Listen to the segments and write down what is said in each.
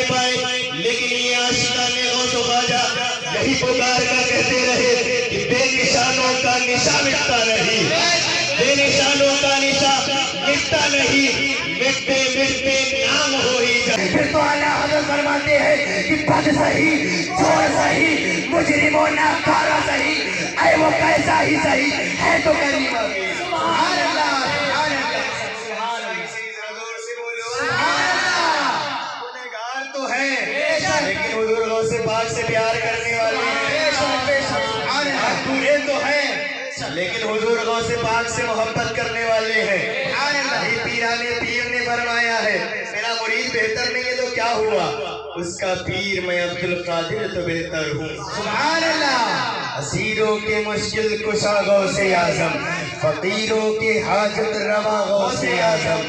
پائے، لیکن یہ عاشقان غوث و خواجہ یہی پکار کر کہتے رہے کہ بے نشانوں کا نشان مٹتا نہیں، بے نشانوں کا نشان مٹتا نہیں، مٹتے مٹتے نام ہو ہی جائے۔ پھر تو اعلیٰ حضرت فرماتے ہیں کہ بد سہی، چور سہی، مجرم و ناکارہ سہی، اے وہ کیسا ہی سہی ہے تو کریم۔ سبحان اللہ، سبحان اللہ، سبحان اللہ۔ گنہگار تو ہیں لیکن حضور غوث پاک سے پیار کرنے والے ہیں، برے تو ہیں لیکن حضور غوث پاک سے محبت کرنے والے ہیں۔ یہی پیرانے پیر نے فرمایا ہے میرا مرید بہتر نہیں ہے تو کیا ہوا، اس کا پیر میں عبد القادر تو بہتر ہوں۔ سبحان اللہ۔ اسیروں کے مشکل کشا غوث اعظم، فقیروں کے حاجت روا غوث اعظم۔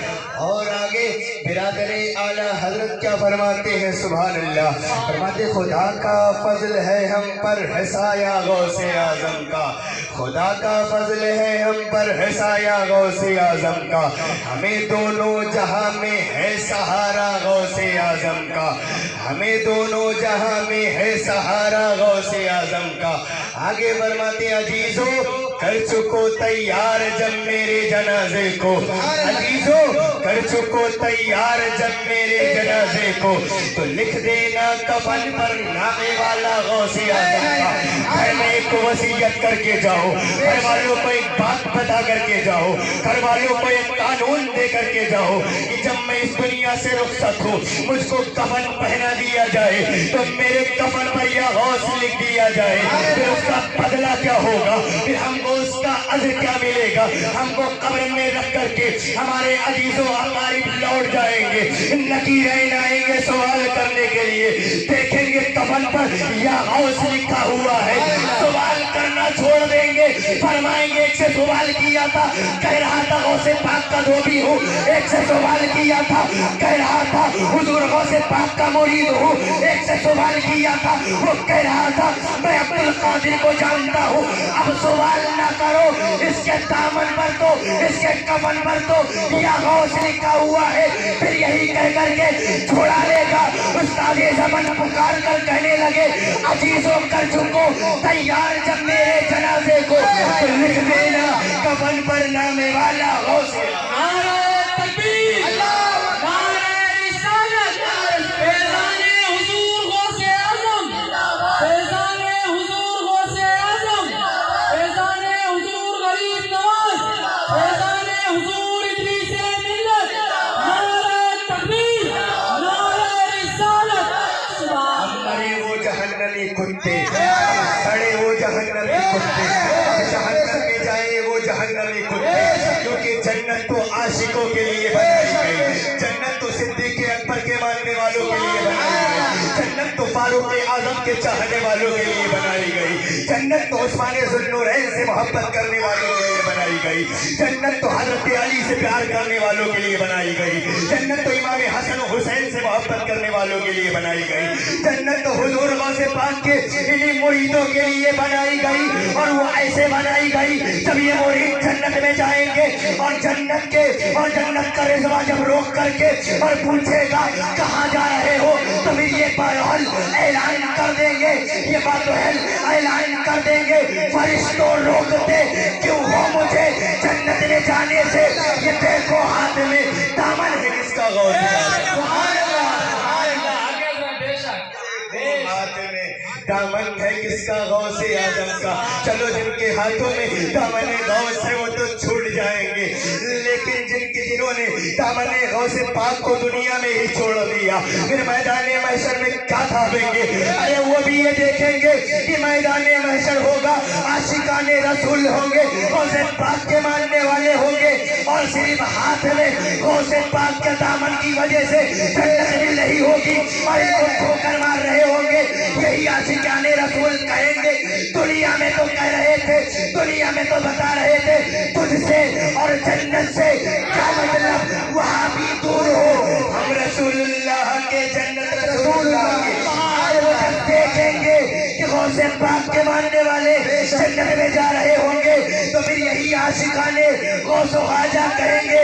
اور آگے برادر اعلیٰ حضرت کیا فرماتے ہیں؟ سبحان اللہ، فرماتے خدا کا فضل ہے ہم پر ہے سایہ غوث اعظم کا، خدا کا فضل ہے ہم پر ہے سایہ غوث اعظم کا، ہمیں دونوں جہاں میں ہے سہارا غوث اعظم کا، ہمیں دونوں جہاں میں ہے سہارا غوث اعظم کا۔ آگے فرماتے عزیزو کر چکو تیار جب میرے جنازے کو، عزیزو کر چکو تیار جب میرے جنازے کو، تو لکھ دینا کفن پر نام والا غوث اعظم کا۔ گھر میں ایک وصیت کر کے جاؤ، گھر والوں کو ایک بات بتا کر کے جاؤ، گھر والوں کو ایک قانون دے کر کے جاؤ کہ جب میں اس دنیا سے رخصت ہوں مجھ کو کفن پہنا دیا جائے تو میرے کفن پر یہ غوث لکھ دیا جائے، پھر اس کا بدلہ کیا ہوگا، پھر ہم کو اس کا اجر کیا ملے گا۔ ہم کو قبر میں رکھ کر کے ہمارے عزیز و اقارب لوٹ جائیں گے، نکیرین آئیں گے سوال کرنے کے لیے، دیکھیں گے کفن پر یا غوث لکھا ہوا ہے، سوال کرنا چھوڑ دیں گے، فرمائیں گے ایک سے سوال کیا تھا کہہ رہا تھا غوث پاک کا دھوبی ہوں، ایک سے سوال کیا تھا کہہ رہا تھا حضور غوث پاک کا مرید ہوں، ایک سے سوال کیا تھا وہ کہہ رہا تھا میں عبد القادر کو جانتا ہوں۔ اب سوال نہ کرو، اس کے دامن پر تو اس کے کفن پر تو یا غوث لکھا ہوا ہے، پھر یہی کہہ کر کے چھوڑا لے گا۔ استاد زمن پکار کر کہنے لگے عزیزوں کر چکو تیار جب میرے جنازے کو، تو لکھ دینا کفن پر نام والا غوث۔ نعرہ تکبیر، نعرہ رسالت، فیضان حضور غوث اعظم، فیضان حضور غوث اعظم، فیضان حضور غریب نواز، فیضان حضور ادریس ملت، نعرہ تکبیر، نعرہ رسالت۔ مرے وہ جہنمی کتے، سڑے وہ جہنمی کتے، جہنم میں جائے وہ جہنمی کتے، کیونکہ جنت تو عاشقوں کے لیے بنائی گئی، جنت تو صدیق اکبر کے ماننے والوں کے لیے بنائی گئی، جنت تو فاروق اعظم کے چاہنے والوں کے لیے بنائی گئی، جنت تو عثمان ذو النورین سے محبت کرنے والوں کے لیے بنائی گئی، جنت تو حضرت علی سے پیار کرنے والوں کے لیے بنائی گئی، جنت تو امام حسن و حسین سے محبت کرنے والوں کے لیے بنائی گئی، جنت تو حضور غوث پاک کے انہی مریدوں کے لیے بنائی گئی، اور وہ ایسے بنائی گئی جب یہ مرید جنت میں جائیں گے اور جنت کا رضوان جب روک کر کے اور پوچھے گا کہاں جا رہے ہو، تو پھر یہ بہل اعلان کر دیں گے، یہ بہل اعلان کر دیں گے فرشتوں روکتے کیوں ہو مجھے جنت میں جانے سے، یہ دیکھو ہاتھ میں دامن ہے کس کا غوث اعظم، ہاتھ میں دامن ہے کس کا غوث اعظم کا۔ چلو جن کے ہاتھوں میں دامن غوث ہے وہ تو چھوٹ جائیں گے، لیکن جنہوں نے دامن غوث پاک کو دنیا میں ہی چھوڑ دیا پھر میدان محشر میں کیا تھاپیں گے؟ ارے وہ بھی یہ دیکھیں گے کہ میدان محشر ہوگا، عاشقان رسول ہوں گے، غوث پاک کے ماننے والے ہوں گے، اور صرف ہاتھ میں غوث پاک کے دامن کی وجہ سے جنت مل رہی ہوگی اور ان کو ٹھوکر مار رہے ہوں گے۔ یہی عاشقان رسول کہیں گے دنیا میں تو کہہ رہے تھے، دنیا میں تو بتا رہے تھے تجھ سے اور جنت سے کیا مطلب، وہاں بھی دور ہو، ہم رسول اللہ کے جنت رسول اللہ کے، اور وہ جب دیکھیں گے کہ غوث پاک کے ماننے والے جنت میں جا رہے ہوں گے تو پھر یہی عاشقان غوث و خواجہ کہیں گے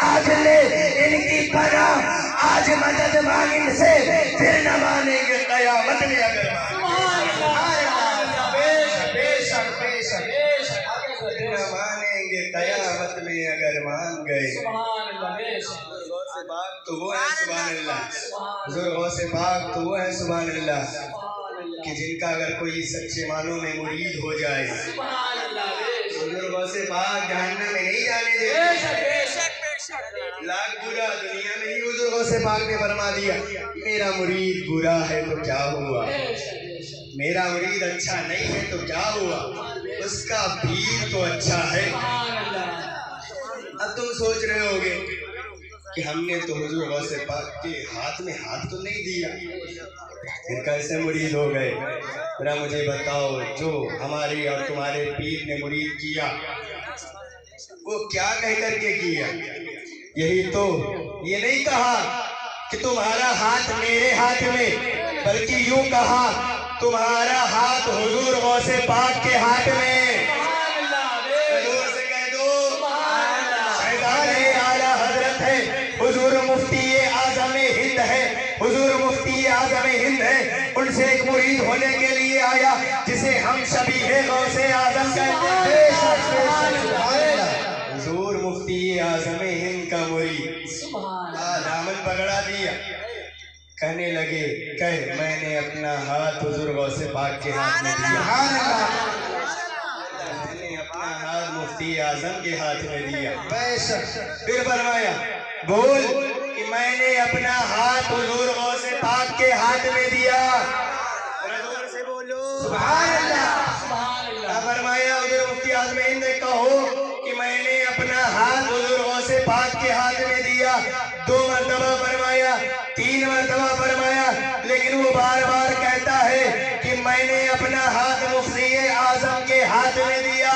آج لے ان کی پناہ، آج مدد مانگ ان سے پھر نہ مانیں گے قیامت میں اگر نہ مانیں گے قیامت میں اگر مان گئے. غوث پاک تو وہ ہے سبحان اللہ. حضور غوث پاک تو وہ ہے سبحان اللہ کہ جن کا اگر کوئی سچے معنوں میں مرید ہو جائے حضور غوث پاک جہنم میں نہیں جانے دیتے. لاکھ برا دنیا میں ہی حضور غوث پاک نے فرما دیا میرا مرید برا ہے تو کیا ہوا, میرا مرید اچھا نہیں ہے تو کیا ہوا, اس کا پیر تو اچھا ہے. اب تم سوچ رہے ہوگے کہ ہم نے تو حضور غوث پاک کے ہاتھ میں ہاتھ تو نہیں دیا, پھر کیسے مرید ہو گئے؟ ذرا مجھے بتاؤ جو ہمارے اور تمہارے پیر نے مرید کیا وہ کیا کہہ کر کے کیا؟ یہی تو, یہ نہیں کہا کہ تمہارا ہاتھ میرے ہاتھ میں, بلکہ یوں کہا تمہارا ہاتھ حضور غوث پاک کے ہاتھ میں. حضور سے کہہ دو شہزادے اعلیٰ حضرت ہے, حضور مفتی اعظم ہند ہے, حضور مفتی اعظم ہند ہے, ان سے ایک مرید ہونے کے لیے آیا جسے ہم شبیہ غوث اعظم کہتے ہیں. حضور مفتی اعظم ہند کا مرید دامن پکڑا دیا, کہنے لگے میں نے اپنا ہاتھ حضور غوث پاک کے ہاتھ میں دیا, میں نے اپنا ہاتھ مفتی اعظم کے ہاتھ میں دیا. پھر فرمایا بول کہ میں نے اپنا ہاتھ حضور غوث پاک کے ہاتھ میں دیا. زور سے بولو سبحان اللہ. فرمایا حضور مفتی اعظم ہند نے کہو کہ میں نے اپنا ہاتھ حضور غوث پاک کے ہاتھ میں دیا. 2 مرتبہ فرمایا, 3 مرتبہ فرمایا, لیکن وہ بار بار کہتا ہے کہ میں نے اپنا ہاتھ مفتی اعظم کے ہاتھ میں دیا.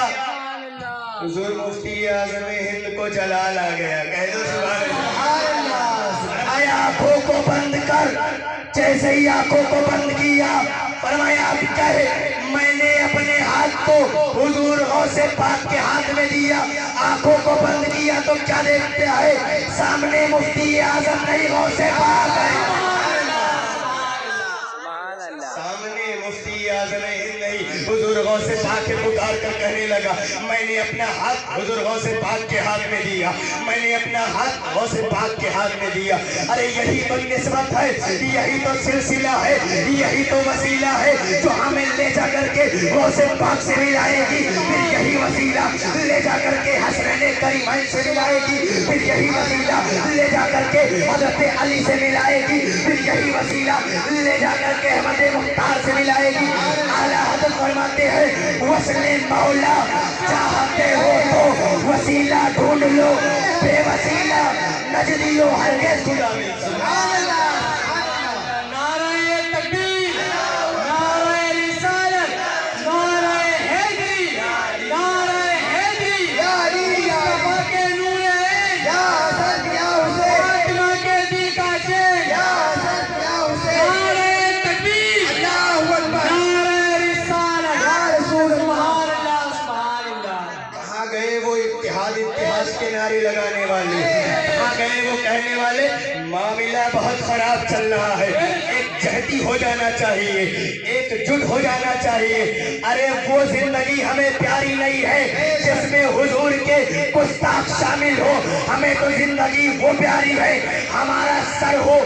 حضور مفتی اعظم ہند کو جلال آ گیا, کہہ دو سبحان اللہ. آنکھوں کو بند کر, جیسے ہی آنکھوں کو بند کیا فرمایا اب کہے میں نے اپنے ہاتھ کو حضور غوث پاک کے ہاتھ میں دیا. آنکھوں کو بند کیا تو کیا دیکھتے ہیں؟ سامنے مفتی اعظم نہیں غوث پاک ہے. سامنے مفتی اعظم ہند نہیں حضور غوث پاک کے پکار کر کہنے لگا میں نے اپنا ہاتھ حضور غوث پاک کے ہاتھ میں دیا, میں نے اپنا ہاتھ غوث پاک کے ہاتھ میں دیا. ارے یہی تو نسبت ہے, یہی تو سلسلہ ہے, یہی تو وسیلہ ہے جو ہمیں لے جا کر کے غوث پاک سے ملائے گی. پھر یہی وسیلہ لے جا کر کے حسنین کریمین سے ملائے گی. پھر یہی وسیلہ لے جا کر کے حضرت علی سے ملائے گی. پھر یہی وسیلہ لے جا کر کے احمد مختار سے ملائے گی. اعلیٰ حضرت فرماتے ہیں وصل مولا چاہتے ہو تو وسیلہ ڈھونڈ لو, بے وسیلہ نجدیو ہرگز خدا میں. سبحان اللہ. نعرہ تکبیر, نعرہ رسالت, نعرہ حیدری, نعرہ حیدری, مصطفیٰ کے نور عین, فاطمہ کے دل کا چین. نعرہ تکبیر, نعرہ رسالت, سبحان اللہ, سبحان اللہ. کہاں گئے وہ اتحاد کے نعرے لگانے والے, کہاں گئے وہ کہنے والے معاملہ بہت خراب چل رہا ہے, ایک جہتی ہو جانا چاہیے, ایک جٹ ہو جانا چاہیے. ارے وہ زندگی ہمیں پیاری نہیں ہے جس میں حضور کے گستاخ شامل ہو, ہمیں تو زندگی وہ پیاری ہے ہمارا سر ہو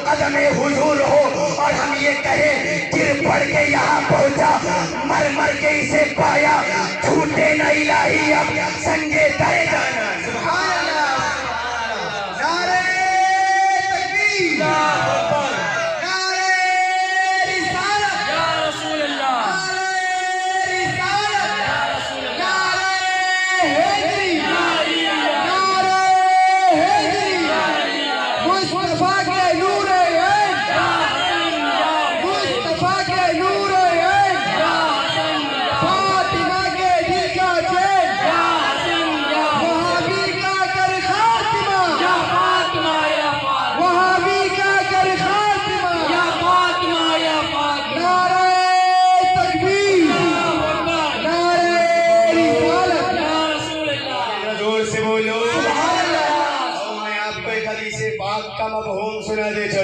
قدم حضور ہو, اور ہم یہ کہیں گر پڑ کے یہاں پہنچا, مر کے اسے پایا, چھوٹے نہ الہی اب سنگے درے جانا. سبحان اللہ. نعرہ تکبیر, نعرہ رسالت, یا رسول اللہ, نعرہ رسالت, یا رسول اللہ, نعرہ حیدری, نعرہ حیدری, مصطفیٰ کے نور عین, مصطفیٰ کے نور عین, فاطمہ کے دل کا چین,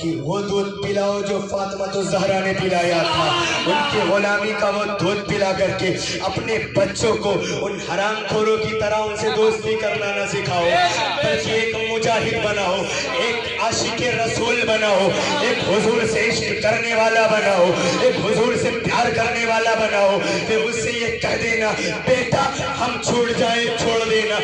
کہ وہ دودھ پلاؤ جو فاطمہ الزہرا نے پلایا تھا، ان کی غلامی کا وہ دودھ پلا کر کے اپنے بچوں کو ان حرام خوروں کی طرح ان سے دوستی کرنا نہ سکھاؤ، بلکہ ایک مجاہد بناؤ، ایک عاشق رسول بناؤ، ایک حضور سے عشق کرنے والا بناؤ، ایک حضور سے پیار کرنے والا بناؤ۔ پھر اس سے یہ کہہ دینا بیٹا ہم چھوڑ جائیں چھوڑ دینا،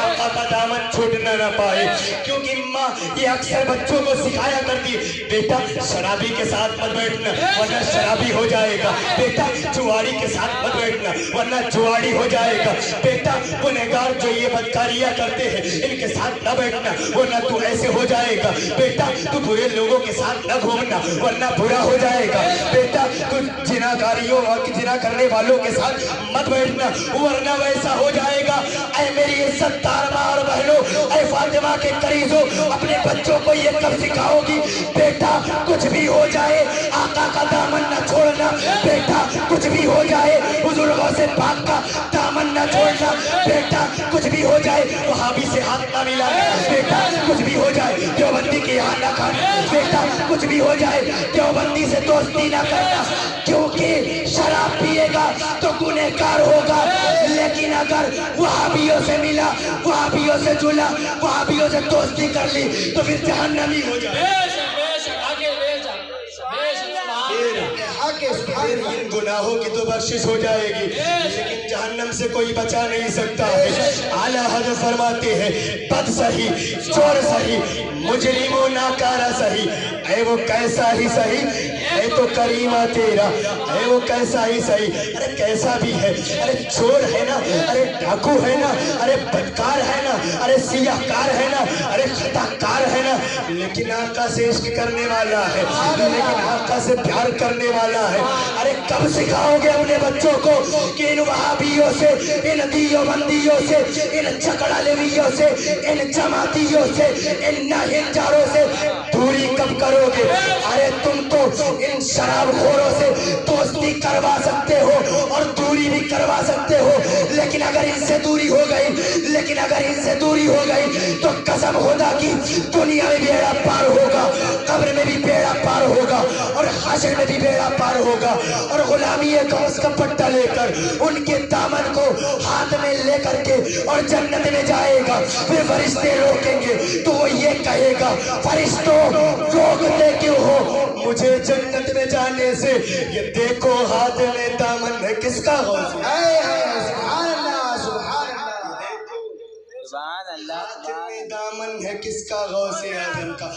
آقا کا دامن چھوٹنا نہ پائے، کیونکہ ماں یہ اکثر بچوں کو سکھایا کرتی بیٹا شرابی کے ساتھ مت بیٹھنا ورنہ شرابی ہو جائے گا، بیٹا جواری کے ساتھ مت بیٹھنا ورنہ جواری ہو جائے گا، بیٹا گنہگار جو یہ بدکاریاں کرتے ہیں ان کے ساتھ نہ بیٹھنا ورنہ تو ایسے ہو جائے گا، بیٹا تو برے لوگوں کے ساتھ نہ گھومنا ورنہ برا ہو جائے گا، بیٹا تو جناکاریوں اور جنا کرنے والوں کے ساتھ مت بیٹھنا ورنہ ویسا ہو جائے گا۔ اے میری عزت دار ماں اور بہنوں، اے فاطمہ کے قریضوں، اپنے بچوں کو یہ کب سکھاؤ گی بیٹا کچھ بھی ہو جائے آقا کا دامن نہ چھوڑنا، بیٹا کچھ بھی ہو جائے حضور غوث پاک کا دامن نہ چھوڑنا، بیٹا کچھ بھی ہو جائے وہابی سے ہاتھ نہ ملانا، بیٹا کچھ بھی ہو جائے دیوبندی کے یہاں نہ کھانا، بیٹا کچھ بھی ہو جائے دیوبندی سے دوستی نہ کرنا، کیونکہ شراب پیے گا تو گنہگار ہوگا، لیکن اگر وہابیوں سے ملا، وہابیوں سے جلا، وہابیوں سے دوستی کر لی تو پھر جہنمی ہو جائے۔ پھر ان گناہوں کی تو بخشش ہو جائے گی لیکن جہنم سے کوئی بچا نہیں سکتا ہے۔ اعلیٰ حضرت فرماتے ہیں بد سہی چور سہی مجرم و ناکارہ سہی، اے وہ کیسا ہی سہی اے تو کریمہ تیرا، اے وہ کیسا ہی سہی، ارے کیسا بھی ہے، ارے چور ہے نا، ارے ڈاکو ہے نا، ارے بدکار ہے نا، ارے سیاہ کار ہے نا، ارے خطا کار ہے نا، لیکن آقا سے عشق کرنے والا ہے، لیکن آقا سے پیار کرنے والا ہے۔ ارے کب سکھاؤ گے اپنے بچوں کو کہ ان وہابیوں سے، ان دیوبندیوں سے، ان جھگڑا لیویوں سے، ان جماعتیوں سے، ان ناہنجاروں سے دوری کب کرو گے؟ ارے تم تو ان شراب خوروں سے دوستی کروا سکتے ہو اور دوری بھی کروا سکتے ہو، لیکن اگر ان سے دوری ہو گئی، لیکن اگر ان سے دوری ہو گئی تو قسم خدا کی دنیا میں بیڑا پار ہوگا، قبر میں بھی بیڑا پار ہوگا اور حشر میں بھی بیڑا پار ہوگا، اور غلامی غوث کا پٹا لے کر ان کے دامن کو ہاتھ میں لے کر کے اور جنت میں جائے گا۔ پھر فرشتے روکیں گے تو وہ یہ کہے گا فرشتوں روکتے کیوں ہو مجھے جنت میں جانے سے؟ یہ دیکھو ہاتھ میں دامن ہے کس کا غوث ہے؟ سبحان اللہ سبحان اللہ، ہاتھ میں دامن ہے کس کا؟ غوث اعظم کا۔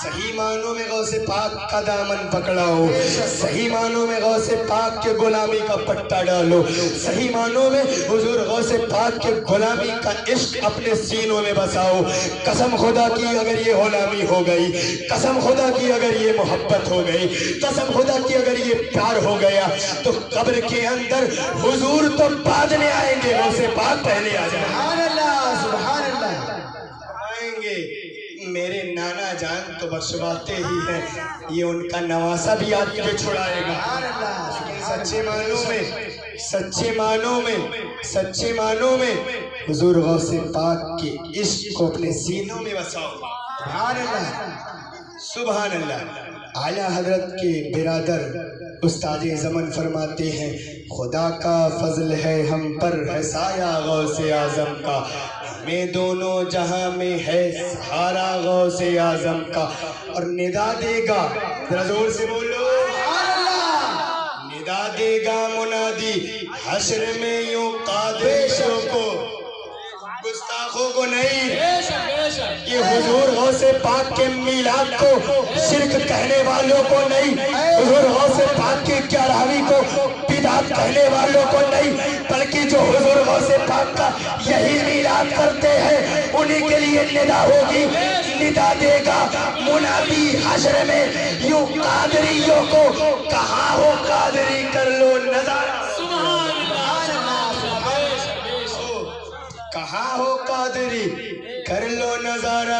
صحیح معنوں میں غوث پاک کا دامن پکڑاؤ، صحیح معنوں میں غوث پاک کے غلامی کا پٹا ڈالو، صحیح معنوں میں حضور غوث پاک کے غلامی کا عشق اپنے سینوں میں بساؤ۔ قسم خدا کی اگر یہ غلامی ہو گئی، قسم خدا کی اگر یہ محبت ہو گئی، قسم خدا کی اگر یہ پیار ہو گیا تو قبر کے اندر حضور تو بعد میں آئیں گے، غوث پاک پہلے آ جائیں۔ سبحان اللہ سبحان اللہ، آئیں گے میرے نانا جان تو بخشواتے ہی ہیں، یہ ان کا نواسہ بھی آپ کے چھڑائے گا۔ سچے معنوں میں، سچے معنوں میں، سچے معنوں میں حضور غوث پاک کے عشق کو اپنے سینوں میں بساؤ۔ سبحان اللہ سبحان اللہ۔ اعلیٰ حضرت کے برادر استاد زمن فرماتے ہیں خدا کا فضل ہے ہم پر ہے سایہ غوث اعظم کا، ہمیں دونوں جہاں میں ہے سہارا غوث اعظم کا، اور ندا دے گا، ذرا زور سے بولو، ندا دے گا منادی حشر میں یوں قادریوں کو، گستاخوں کو نہیں، یہ حضور غوث پاک کے میلاد کو شرک کہنے والوں کو نہیں، حضور غوث پاک کی 11ویں کو بدعت کہنے والوں کو نہیں، بلکہ جو حضور غوث پاک کا یہی میلاد کرتے ہیں انہی کے لیے ندا ہوگی۔ ندا دے گا منادی حشر میں یوں قادریوں کو، کہاں ہو قادری کر لو نظارہ، کہاں ہو قادری کر لو نظارہ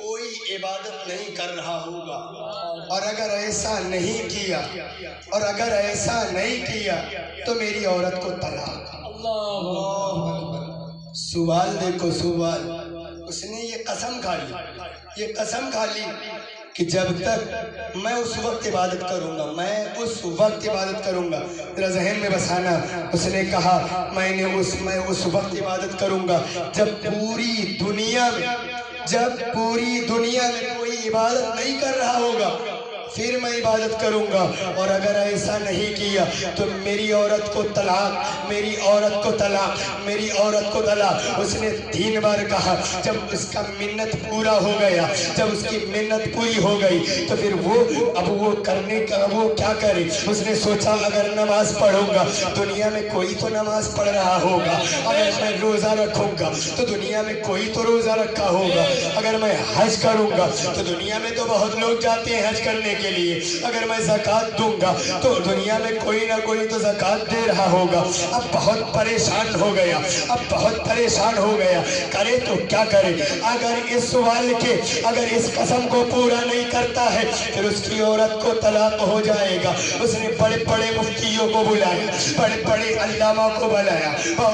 کوئی عبادت نہیں کر رہا ہوگا، اور اگر ایسا نہیں کیا تو میری عورت کو طلاق۔ سوال دیکھو، سوال، اس نے یہ قسم کھا لی کہ جب تک میں اس وقت عبادت کروں گا، ذرا ذہن میں بسانا، اس نے کہا میں اس وقت عبادت کروں گا جب پوری دنیا میں کوئی عبادت نہیں کر رہا ہوگا، پھر میں عبادت کروں گا، اور اگر ایسا نہیں کیا تو میری عورت کو طلاق۔ اس نے 3 بار کہا۔ جب اس کا منت پورا ہو گیا، جب اس کی منت پوری ہو گئی تو پھر وہ کیا کرے؟ اس نے سوچا اگر نماز پڑھوں گا، دنیا میں کوئی تو نماز پڑھ رہا ہوگا، اگر میں روزہ رکھوں گا تو دنیا میں کوئی تو روزہ رکھا ہوگا، اگر میں حج کروں گا تو دنیا میں تو بہت لوگ جاتے ہیں حج کرنے کے لیے، اگر میں زکوٰۃ دوں گا تو دنیا میں کوئی نہ کوئی تو زکوٰۃ دے رہا ہوگا۔ اب بہت پریشان ہو گیا، کرے تو کیا کرے؟ اگر اس قسم کو پورا نہیں کرتا ہے پھر اس کی عورت کو طلاق ہو جائے گا۔ اس نے بڑے بڑے مفتیوں کو بلایا، بڑے بڑے علامہ کو بلایا،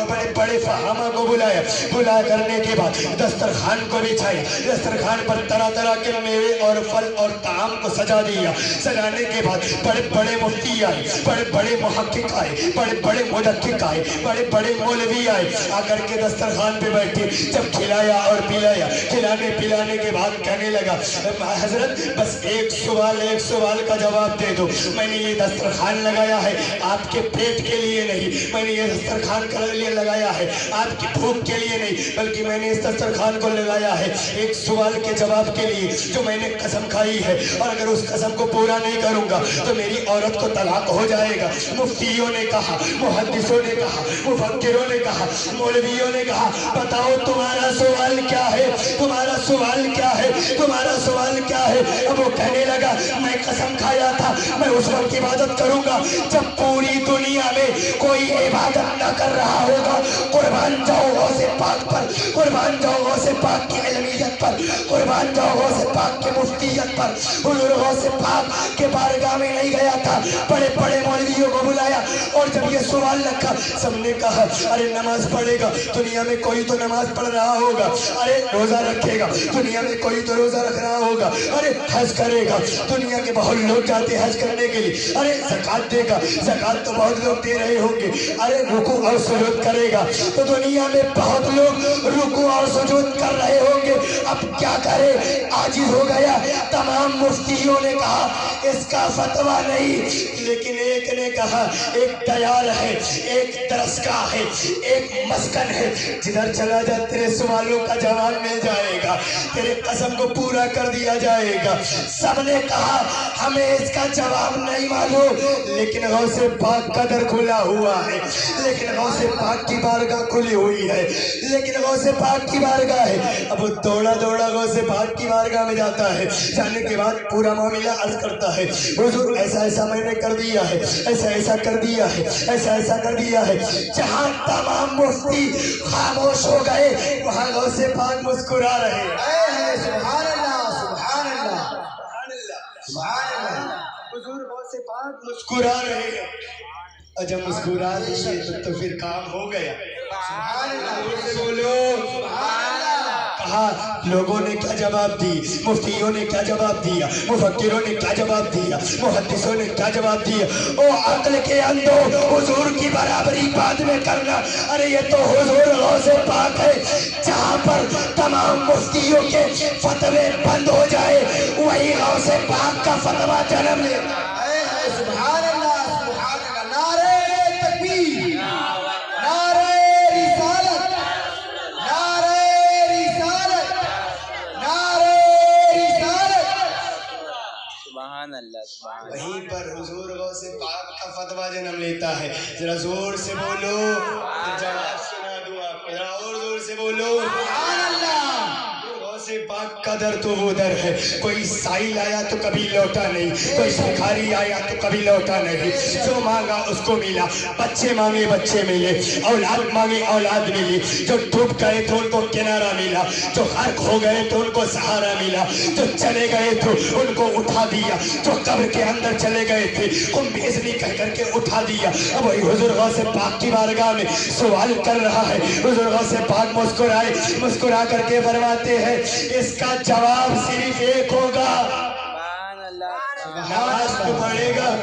بڑے بڑے فہامہ کو بلا کرنے کے بعد دسترخوان کو بچھایا، دسترخوان پر طرح طرح کے میوے اور پھل اور طعام کو سجا دیا۔ سجانے کے بعد بڑے بڑے مفتی آئے، بڑے بڑے محقق آئے، بڑے بڑے محدث آئے، بڑے بڑے مولوی آئے، آ کر کے دسترخوان پہ بیٹھے، جب کھلایا اور پلایا، کھلانے پلانے کے بعد کہنے لگا حضرت بس ایک سوال کا جواب دے دو، میں نے یہ دسترخوان لگایا ہے آپ کے پیٹ کے لیے نہیں، میں نے یہ دسترخوان کے لیے لگایا ہے آپ کی بھوک کے لیے نہیں، بلکہ میں نے اس دسترخوان کو لگایا ہے ایک سوال کے جواب کے لیے جو میں نے قسم کھائی ہے، اور اگر اس قسم کو پورا نہیں کروں گا تو میری عورت کو طلاق ہو جائے گا۔ مفتیوں نے کہا، محدثوں نے کہا، مفکروں نے کہا، مولویوں نے کہا بتاؤ تمہارا سوال کیا ہے؟ اب وہ کہنے لگا میں قسم کھایا تھا میں اس وقت عبادت کروں گا جب پوری دنیا میں کوئی عبادت نہ کر رہا ہوگا۔ قربان جاؤ غوث پاک پر، قربان جاؤ غوث پاک کی علمیت پر، قربان جاؤ غوث پاک کے مفتیت پر۔ حضور غوث پاک کے بارگاہ میں نہیں گیا تھا، بڑے بڑے مولویوں کو بلایا، اور جب یہ سوال رکھا سب نے کہا ارے نماز پڑھے گا، دنیا میں کوئی تو نماز پڑھ رہا ہوگا، ارے روزہ رکھے گا، دنیا میں کوئی تو روزہ رکھ رہا ہوگا، ارے حج کرے گا، دنیا کے بہت لوگ جاتے حج کرنے کے لیے، ارے زکوٰۃ دے گا، زکوٰۃ تو بہت لوگ دے رہے ہوں گے، ارے رکوع اور سجود کرے گا تو دنیا میں بہت لوگ رکوع اور سجود کر رہے ہوں گے، اب کیا کرے؟ عاجز ہو گیا۔ تمام مفتیوں نے کہا اس کا فتویٰ نہیں، لیکن ایک نے کہا ایک دیار ہے، ایک درسگاہ ہے، ایک مسکن ہے، جدھر چلا جا تیرے سوالوں کا جواب مل جائے گا، تیرے قسم کو پورا کر دیا جائے گا۔ سب نے کہا ہمیں اس کا جواب نہیں معلوم، لیکن غوث پاک کا در کھلا ہوا ہے، لیکن غوث پاک کی بارگاہ کھلی ہوئی ہے، لیکن غوث پاک کی بارگاہ ہے۔ اب وہ دوڑا غوث پاک کی بارگاہ میں جاتا ہے، جانے کے بعد پورا معاملہ عرض کرتا ہے حضور ایسا میں نے کر دیا ہے، ایسا کر دیا ہے، ایسا کر دیا ہے۔ جہاں تمام مفتی خاموش ہو گئے وہاں غوث پاک مسکرا رہے ہیں۔ سبحان اللہ، سبحان اللہ، سبحان اللہ، سبحان اللہ۔ حضور غوث پاک مسکرا رہے ہیں، اور جب مسکرا دیے تو پھر کام ہو گیا۔ سبحان اللہ، بولو سبحان اللہ۔ کہا لوگوں نے کیا جواب دی، مفتیوں نے کیا جواب دیا، مفکروں نے کیا جواب دیا، محدثوں نے کیا جواب دیا۔ او عقل کے اندھو، حضور کی برابری بعد میں کرنا، ارے یہ تو حضور غوث پاک ہے۔ جہاں پر تمام مفتیوں کے فتوے بند ہو جائے وہی غوث پاک کا فتویٰ جنم لے۔ سبحان اللہ، سبحان اللہ، نعرہ تکبیر، نعرہ رسالت، نعرہ رسالت، نعرہ رسالت۔ سبحان اللہ، سبحان اللہ۔ وہیں پر حضور غوث پاک کا فتویٰ جنم لیتا ہے۔ ذرا زور سے بولو، جواب سنا دوں آپ کو، ذرا اور زور سے بولو سبحان اللہ۔ غوث پاک پاک کا در تو وہ در ہے، کوئی سائل آیا تو کبھی لوٹا نہیں، کوئی بھکاری آیا تو کبھی لوٹا نہیں، جو مانگا اس کو ملا، بچے مانگے بچے ملے، اولاد مانگے اولاد ملی، جو ڈوب گئے تو ان کو کنارہ ملا، جو غرق ہو گئے تو ان کو سہارا ملا، جو چلے گئے تو ان کو اٹھا دیا، جو قبر کے اندر چلے گئے تھے قم بإذنی کہہ کر کے اٹھا دیا۔ اب وہی حضور غوث پاک کی بارگاہ میں سوال کر رہا ہے۔ حضور غوث پاک مسکرا کر کے فرماتے ہیں اس کا جواب صرف ایک ہوگا، نماز تو پڑھے گا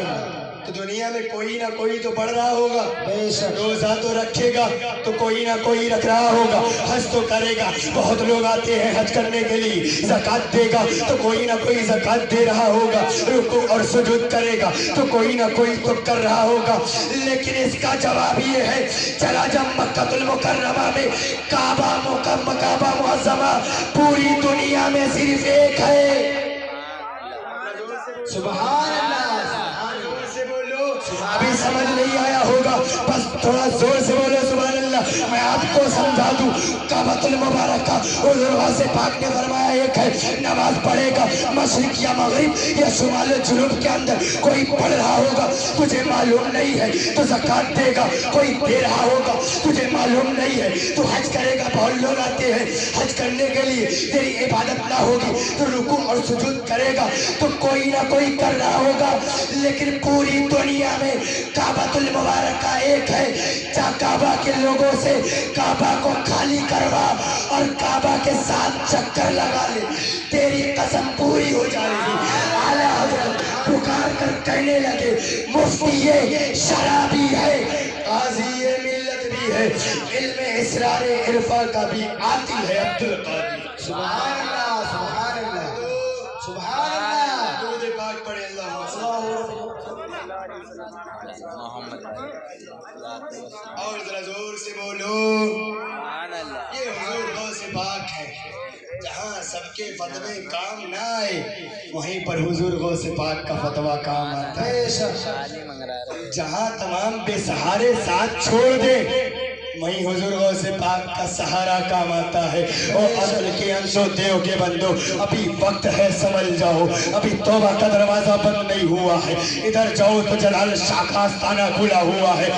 تو دنیا میں کوئی نہ کوئی تو پڑھ رہا ہوگا، روزہ تو رکھے گا تو کوئی نہ کوئی رکھ رہا ہوگا، حج تو کرے گا، بہت لوگ آتے ہیں حج کرنے کے لیے، زکوٰۃ دے گا تو کوئی نہ کوئی زکوٰۃ دے رہا ہوگا، رکوع اور سجود کرے گا تو کوئی نہ کوئی تو کر رہا ہوگا، لیکن اس کا جواب یہ ہے چلا جب مکہ المکرمہ میں کعبہ معظمہ پوری دنیا میں صرف ایک ہے۔ سبحان اللہ، ابھی سمجھ نہیں آیا ہوگا، بس تھوڑا زور سے بولو سبحان اللہ، میں آپ کو سمجھا دوں۔ کعبۃ المبارکہ حضور غوث پاک نے فرمایا ایک ہے، نماز پڑھے گا مشرق یا مغرب یا شمال جنوب کے اندر کوئی پڑھ رہا ہوگا تجھے معلوم نہیں ہے تو زکوٰۃ دے گا، کوئی دے رہا ہوگا تجھے معلوم نہیں ہے تو حج کرے گا، بہت لوگ آتے ہیں حج کرنے کے لیے، تیری عبادت نہ ہوگی تو رکوع اور سجود کرے گا تو کوئی نہ کوئی کر رہا ہوگا، لیکن پوری دنیا میں کعبۃ المبارکہ ایک ہے۔ جا کعبہ کے لوگوں سے کعبہ کو خالی کروا اور کعبہ کے ساتھ چکر لگا لے، تیری قسم پوری ہو جائے گی۔ اعلیٰ حضرت پکار کر کہنے لگے مفتی یہ شرابی ہے، قاضی یہ ملت بھی ہے، علم اسرار عرفہ کا بھی عاطل ہے عبدالقادر۔ سبحان اللہ، سبحان اللہ، سبحان اللہ، درود پاک پڑھے اللہ اور ذرا زور سے بولو یہ حضور غوث پاک ہے۔ جہاں سب کے فتوے کام نہ آئے وہیں پر حضور غوث پاک کا فتویٰ کام آتا ہے۔ جہاں تمام بے سہارے ساتھ چھوڑ دے وہیں حضور غوث پاک کا سہارا کام آتا ہے۔ اور عقل کے انشو دیو کے بندو ابھی وقت ہے سمجھ جاؤ، ابھی توبہ کا دروازہ بند نہیں ہوا ہے، ادھر جاؤ تو جلال شاہ کا آستانہ کھلا ہوا ہے،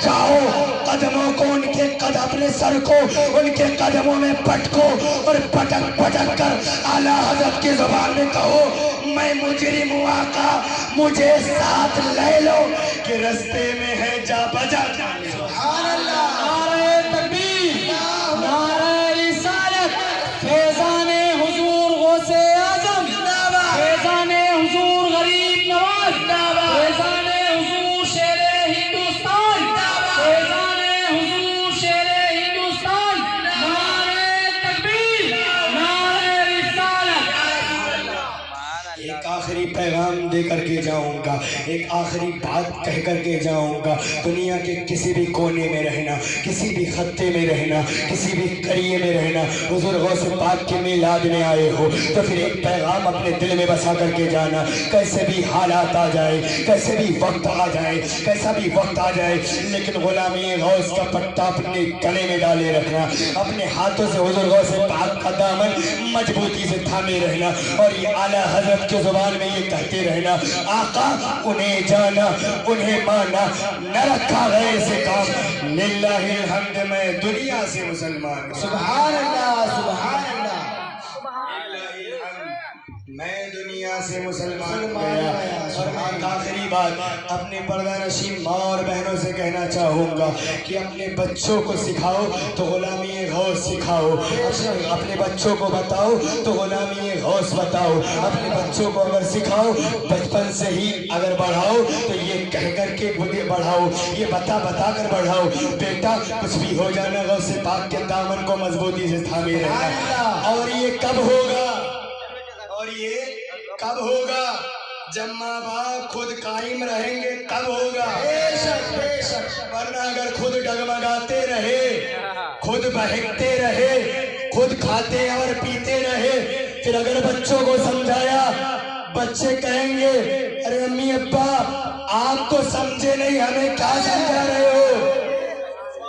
جاؤ قدموں کو ان کے اپنے سر کو ان کے قدموں میں پٹکو اور پٹک پٹک کر اعلیٰ حضرت کی زبان میں کہو میں مجرم ہوں آقا مجھے ساتھ لے لو کہ رستے میں ہے جا بجا۔ سبحان اللہ، نعرہ تکبیر، نعرہ رسالت، فیضان حضور غوث اعظم، فیضان حضور غریب نواز، فیضان حضور شیر ہندوستان، فیضان حضور شیر ہندوستان، نعرہ تکبیر، نعرہ رسالت۔ ایک آخری پیغام دے کر کے جاؤں گا، ایک آخری بات کہہ کر کے جاؤں گا، دنیا کے کسی بھی کونے میں رہنا، کسی بھی خطے میں رہنا، کسی بھی قریے میں رہنا، حضور غوث پاک کے میلاد میں آئے ہو تو پھر ایک پیغام اپنے دل میں بسا کر کے جانا، کیسے بھی حالات آ جائے، کیسے بھی وقت آ جائے، کیسا بھی وقت آ جائے، لیکن غلامی غوث کا پٹا اپنے گلے میں ڈالے رکھنا، اپنے ہاتھوں سے حضور غوث پاک کا دامن مضبوطی سے تھامے رہنا اور یہ اعلیٰ حضرت کی زبان میں یہ کہتے رہنا آقا انہیں جانا انہیں مانا نہ رکھا غیر سے کام، للہ الحمد میں دنیا سے مسلمان ہوں۔ سبحان اللہ، سبحان اللہ، میں دنیا سے مسلمان گیا۔ اور ایک آخری بات اپنے پردہ نشین ماں اور بہنوں سے کہنا چاہوں گا کہ اپنے بچوں کو سکھاؤ تو غلامی غوث سکھاؤ، اپنے بچوں کو بتاؤ تو غلامی غوث بتاؤ، اپنے بچوں کو اگر سکھاؤ بچپن سے ہی اگر بڑھاؤ تو یہ کہہ کر کے بڑھاؤ، یہ بتا کر بڑھاؤ بیٹا کچھ بھی ہو جانا غوث پاک کے دامن کو مضبوطی سے تھامے رہنا۔ اور یہ کب ہوگا؟ اور یہ کب ہوگا؟ جب ماں باپ خود قائم رہیں گے تب ہوگا، ورنہ اگر خود ڈگمگاتے رہے، خود بہکتے رہے، خود کھاتے اور پیتے رہے، پھر اگر بچوں کو سمجھایا بچے کہیں گے ارے امی ابا آپ تو سمجھے نہیں ہمیں کیا سمجھا رہے ہو۔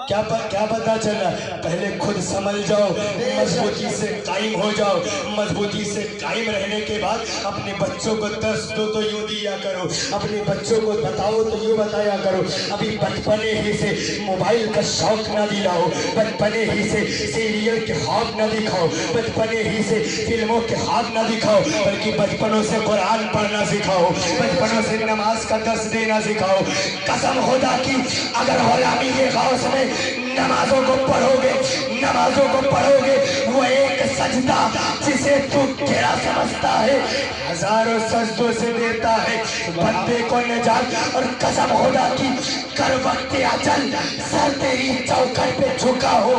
کیا پتا چلا؟ پہلے خود سمجھ جاؤ، مضبوطی سے قائم ہو جاؤ. مضبوطی سے قائم رہنے کے بعد اپنے بچوں کو درس دو تو یوں دیا کرو، اپنے بچوں کو بتاؤ تو یوں بتایا کرو. ابھی بچپنے ہی سے موبائل کا شوق نہ دلاؤ، بچپنے ہی سے سیریل کے خواب نہ دکھاؤ، بچپنے ہی سے فلموں کے خواب نہ دکھاؤ، بلکہ بچپنوں سے قرآن پڑھنا سکھاؤ، بچپنوں سے نماز کا درس دینا سکھاؤ. قسم خدا کی اگر غلامی کے غوث میں نمازوں کو پڑھو گے وہ ایک سجدہ جسے تو تیرا سمجھتا ہے ہزاروں سجدوں سے دیتا ہے بندے کو نجات. اور قسم خدا کی کر وقت اجل سر تیری چوکھٹ پہ جھکا ہو،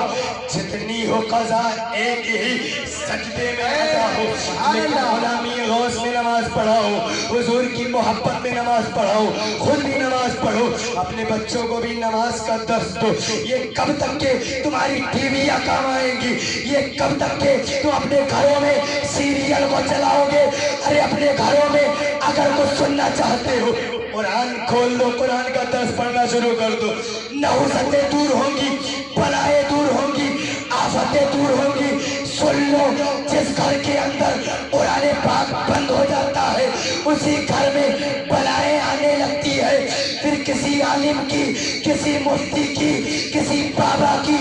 جتنی ہو قضا ایک ہی سجدے میں ادا ہو. لیکن غلامی غوث میں نماز پڑھاؤ، حضور کی محبت میں نماز پڑھاؤ، خود بھی نماز پڑھو، اپنے بچوں کو بھی نماز کا درس دو. یہ کب تک کہ تمہاری ٹی ویاں کام آئیں گی؟ یہ کب تک کہ تم اپنے گھروں میں سیریل کو چلاؤ گے؟ ارے اپنے گھروں میں اگر کچھ سننا چاہتے ہو قرآن کھول دو، قرآن کا درس پڑھنا شروع کر دو. نحوستیں دور ہوں گی، بلائیں دور ہوں گی، آفتیں دور ہوں گی. سن لو، جس گھر کے اندر قرآن پاک بند ہو جاتا ہے اسی گھر میں بلائیں آنے لگتی ہے. پھر کسی عالم کی، کسی مفتی کی، کسی بابا کی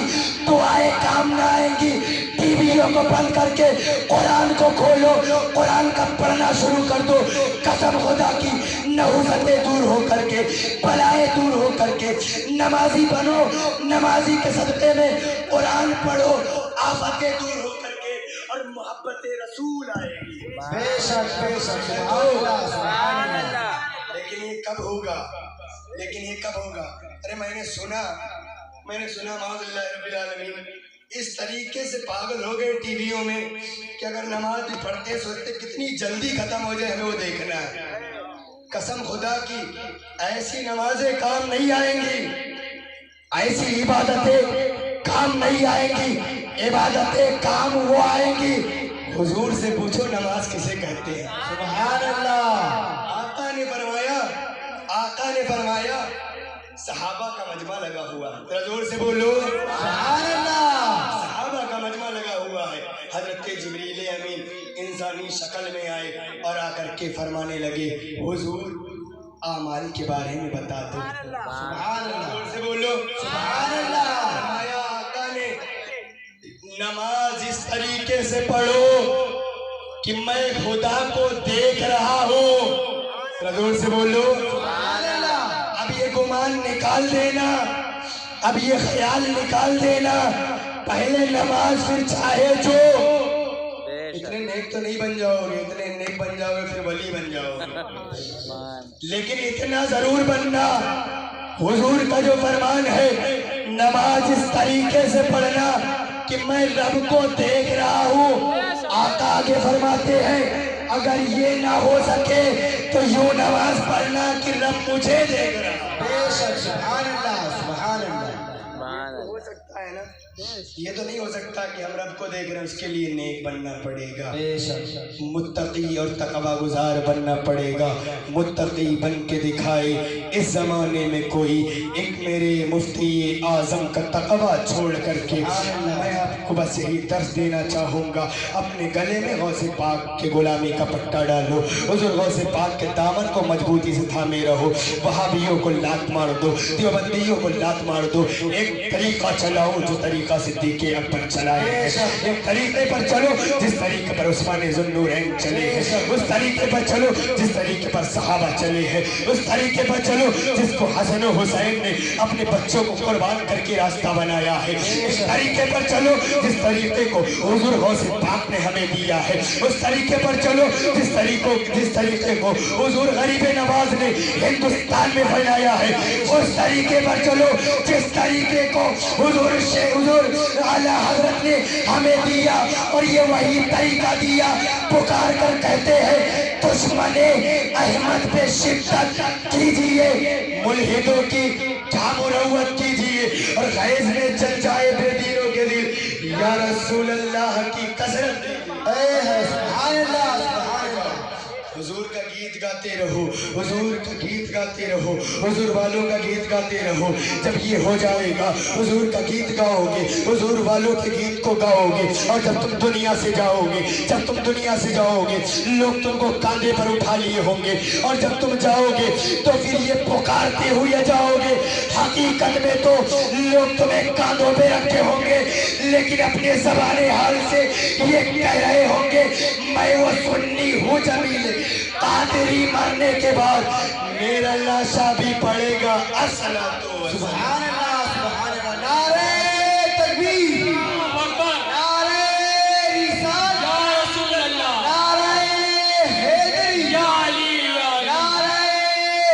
دعائیں کام نہ آئیں گی. ٹی ویوں کو بند کر کے قرآن کو کھولو، قرآن کا پڑھنا شروع کر دو. قسم خدا کی نحوستیں دور ہو کر کے، بلائیں دور ہو کر کے نمازی بنو. نمازی کے صدقے میں قرآن پڑھو، آفتیں دور ہو کر کے اور محبت رسول آئے گی. بے شک بے شک، سبحان اللہ. لیکن یہ کب ہوگا؟ ارے میں نے سنا معاذ اللہ رب العالمین اس طریقے سے پاگل ہو گئے ٹی ویوں میں کہ اگر نماز بھی پڑھتے سوچتے کتنی جلدی ختم ہو جائے، ہمیں وہ دیکھنا ہے. قسم خدا کی ایسی نمازیں کام نہیں آئیں گی، ایسی عبادتیں کام نہیں آئیں گی. عبادتیں کام وہ آئیں گی. حضور سے پوچھو نماز کسے کہتے ہیں؟ سبحان اللہ. آقا نے فرمایا صحابہ کا مجمع لگا ہوا ہے. حضور سے بولو سبحان اللہ. صحابہ کا مجمع لگا ہوا ہے. حضرت جبریل امین انسانی شکل میں آئے اور آ کر کے فرمانے لگے حضور اعمال کے بارے میں بتا دو. سبحان اللہ. حضور سے بولو سبحان اللہ. فرمایا آقا نے نماز اس طریقے سے پڑھو کہ میں خدا کو دیکھ رہا ہوں. حضور سے بولو سبحان اللہ. اب یہ گمان نکال دینا، اب یہ خیال نکال دینا، پہلے نماز پھر چاہے جو. اتنے نیک تو نہیں بن جاؤ گے، اتنے نیک بن جاؤ گے پھر ولی بن جاؤ گے، لیکن اتنا ضرور بننا حضور کا جو فرمان ہے نماز اس طریقے سے پڑھنا کہ میں رب کو دیکھ رہا ہوں. آقا آگے فرماتے ہیں اگر یہ نہ ہو سکے تو یوں نماز پڑھنا کہ رب مجھے دیکھ رہا. بے شک. سبحان اللہ. سبحان اللہ. ہو سکتا ہے نا؟ یہ تو نہیں ہو سکتا کہ ہم رب کو دیکھ رہے ہیں، اس کے لیے نیک بننا پڑے گا، بے شک. متقی اور تقوی گزار بننا پڑے گا. متقی بن کے دکھائے اس زمانے میں کوئی. ایک میرے مفتی اعظم کا تقوی چھوڑ کر کے میں آپ کو بس یہی درس دینا چاہوں گا. اپنے گلے میں غوث پاک کے غلامی کا پٹا ڈالو، حضور غوث پاک کے دامن کو مضبوطی سے تھامے رہو. وہابیوں کو لات مار دو، دیوبندیوں کو لات مار دو. ایک طریقہ چلاؤ جو طریقہ صدیق اکبر چلائے ہیں، ایک طریقے پر چلو جس طریقے پر عثمان ذو النورین چلے ہیں، اس طریقے پر چلو جس طریقے پر صحابہ چلے ہیں، اس طریقے پر چلو جس کو حسن و حسین نے اپنے بچوں کو قربان کر کے راستہ بنایا ہے. اس طریقے پر چلو جس طریقے کو حضور غوث پاک نے ہمیں دیا ہے. اس طریقے پر چلو جس طریقے کو حضور غریب نواز نے ہندوستان میں پھیلایا ہے. اس طریقے پر چلو جس طریقے کو حضور اعلیٰ حضرت نے ہمیں دیا. اور یہ وہی طریقہ دیا. پکار کر کہتے ہیں دشمن احمد پہ شدت کیجئے، ملحدوں کی کیا مروت کیجئے، اور غیظ میں جل جائے بے دینوں کے دل. یا رسول اللہ کی کثرت سبحان اللہ. سبحان اللہ. حضور کا گیت گیت گاتے رہو, حضور کا گیت گاتے رہو, حضور والوں کا گیت گاتے رہو. جب یہ ہو جائے گا حضور کا گیت گاؤ گے, حضور والوں کے گیت کو گاؤ گے, اور جب تم دنیا سے جاؤ گے, جب تم دنیا سے جاؤ گے لوگ تم کو کاندھے پر اٹھا لیے ہوں گے, اور جب تم جاؤ گے تو پھر یہ پکارتے ہوئے جاؤ گے. حقیقت میں تو لوگ تمہیں کاندھوں پہ رکھے ہوں گے, لیکن اپنے زبان حال سے یہ کہہ رہے ہوں گے میں وہ سنی ہوں جمیل, قادری مرنے کے بعد میرا لاشا بھی پڑے گا الصلاۃ والسلام. سبحان اللہ, سبحان اللہ. نعرہ تکبیر, نعرہ رسالت, یا رسول اللہ, نعرہ حیدری, یا علی, یا علی, نعرہ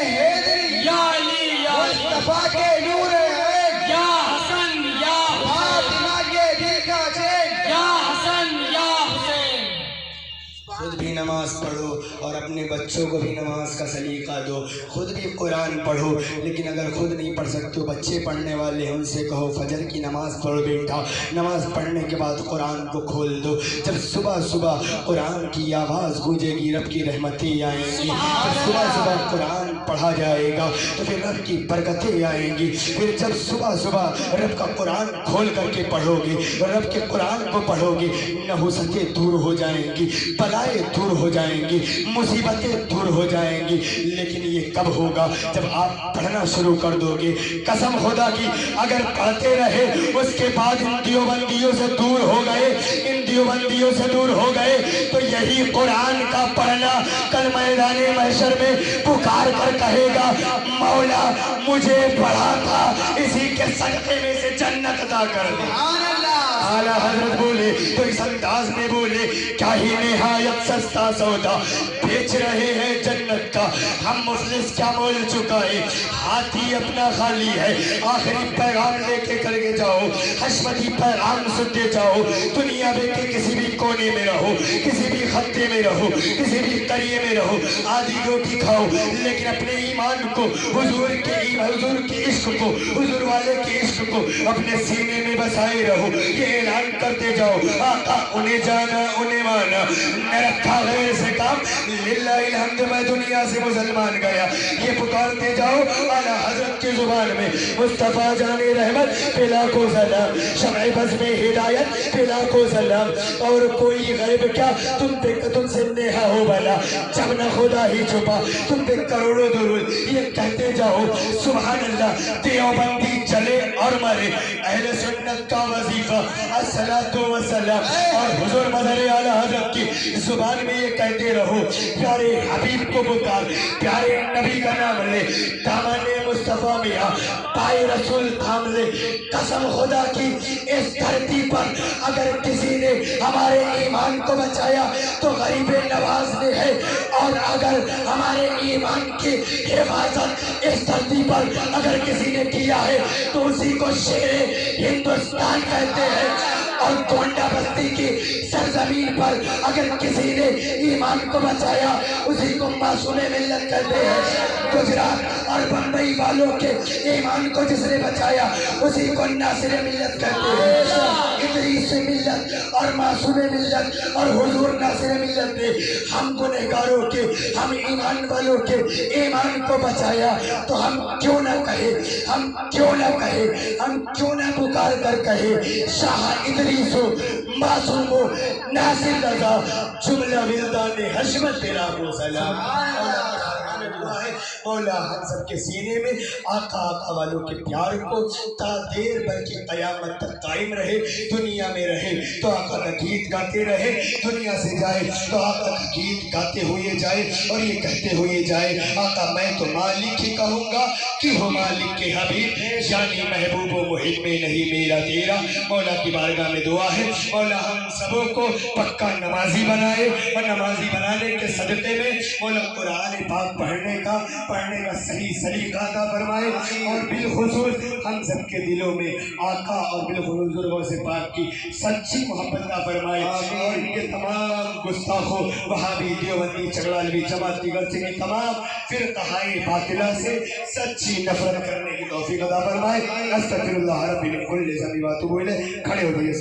حیدری, یا علی, یا علی, مصطفیٰ کے نور عین, یا حسن, یا فاطمہ کے دل کا چین. یا حسن, یا حسین. خود بھی نماز پڑھو اور اپنے بچوں کو بھی نماز کا سلیقہ دو. خود بھی قرآن پڑھو, لیکن اگر خود نہیں پڑھ سکتے ہو بچے پڑھنے والے ہیں ان سے کہو فجر کی نماز پڑھو بیٹا, نماز پڑھنے کے بعد قرآن کو کھول دو. جب صبح صبح قرآن کی آواز گونجے گی رب کی رحمتیں آئیں گی. جب صبح صبح قرآن پڑھا جائے گا تو پھر رب کی برکتیں آئیں گی. پھر جب صبح صبح رب کا قرآن کھول کر کے پڑھو گے, رب کے قرآن کو پڑھو گے, نحوستیں دور ہو جائیں گی, بلائیں دور ہو جائیں گی, مصیبتیں دور ہو جائیں گی. لیکن یہ کب ہوگا؟ جب آپ پڑھنا شروع کر دو گے. قسم خدا کی اگر پڑھتے رہے اس کے بعد ان دیوبندیوں سے دور ہو گئے, ان دیوبندیوں سے دور ہو گئے تو یہی قرآن کا پڑھنا کل میدان محشر میں پکار کر کہے گا مولا مجھے پڑھا تھا, اسی کے صدقے میں سے جنت عطا کر دے. اعلیٰ حضرت بولے تو اس انداز میں بولے کیا ہی نہایت سستا سودا بیچ رہے ہیں جنت کا, ہم مفلس کیا مول چکائے, ہاتھی اپنا خالی ہے. آخری پیغام لے کے کر کے جاؤ, حشمتی پیغام سنتے جاؤ. دنیا میں کے کسی بھی کونے میں رہو, کسی بھی خطے میں رہو, کسی بھی قریے میں رہو, آدھی روٹی کھاؤ لیکن اپنے ایمان کو, حضور کے عشق کو, حضور والے کے عشق کو اپنے سینے میں بسائے رہو. یہ اعلان کرتے جاؤ آقا انہیں جانا انہیں مانا, نہ رکھا غیر سے کام, للہ الحمد میں دنیا سے مسلمان گیا. یہ پکارتے جاؤ اعلیٰ حضرت کی زبان میں مصطفیٰ جان رحمت پہ لاکھوں سلام, شمع بز میں ہدایت پہ لاکھوں سلام. اور کوئی غیب کیا تم سے نیہا ہو بلا, جب نہ خدا ہی چھپا تم پہ کروڑوں درود. یہ کہتے جاؤ سبحان اللہ. دیوبندی چلے اور مرے, اہل سنت کا وظیفہ الصلاۃ والسلام. اور حضور مظہر اعلیٰ حضرت کی زبان میں یہ کہتے رہو پیارے حبیب کو پکار, پیارے نبی کا نام لے, دامن مصطفیٰ میں آ, پائے رسول تھام لے. قسم خدا کی اس دھرتی پر اگر کسی نے ہمارے ایمان کو بچایا تو غریب نواز نے ہے, اور اگر ہمارے ایمان کی حفاظت اس دھرتی پر اگر کسی نے کیا ہے تو اسی کو شیر ہندوستان کہتے ہیں. اور گونڈا بستی کی سرزمین پر اگر کسی نے ایمان کو بچایا اسی کو معصوم ملت کہتے ہیں. گجرات اور بمبئی والوں کے ایمان کو جس نے بچایا اسی کو ناصر ملت کہتے ہیں. ادریس ملت اور معصوم ملت اور حضور ناصر ملت نے ہم گنہگاروں کے, ہم ایمان والوں کے ایمان کو بچایا. تو ہم کیوں نہ کہے, ہم کیوں نہ کہے, ہم کیوں نہ پکار کر کہے شاہ ادریس ہو, معصوم ہو, ناصر رضا, جملہ ولدان حشمت تیرا کو سلام. مولا ہم سب کے سینے میں آقا والوں کے پیار کو تا دیر بلکہ قیامت تک قائم رہے. دنیا میں رہے تو آقا کا گیت گاتے رہے, دنیا سے جائے تو آقا کا گیت گاتے ہوئے جائے اور یہ کہتے ہوئے جائے آقا میں تو مالک ہی کہوں گا کہ ہو مالک کے حبیب, یعنی محبوب و محب میں نہیں میرا تیرا. مولا کی بارگاہ میں دعا ہے مولا ہم سبوں کو پکا نمازی بنائے, اور نمازی بنانے کے صدقے میں مولا قرآن پاک پڑھنے کا صحیح سلیقہ عطا فرمائے. اور بالخصوص ہم سب کے دلوں میں آقا اور بالخصوص بزرگوں سے پاک کی سچی محبت عطا فرمائے. اور ان کے تمام گستاخوں وہابی دیوبندی چگڑالوی جماعتی گرچے کی تمام فرقہائے باطلہ سے سچی نفرت کرنے کی توفیق عطا فرمائے. استغفر اللہ ربی من کل ذنب و اتوب الیہ. کھڑے ہو جائیے.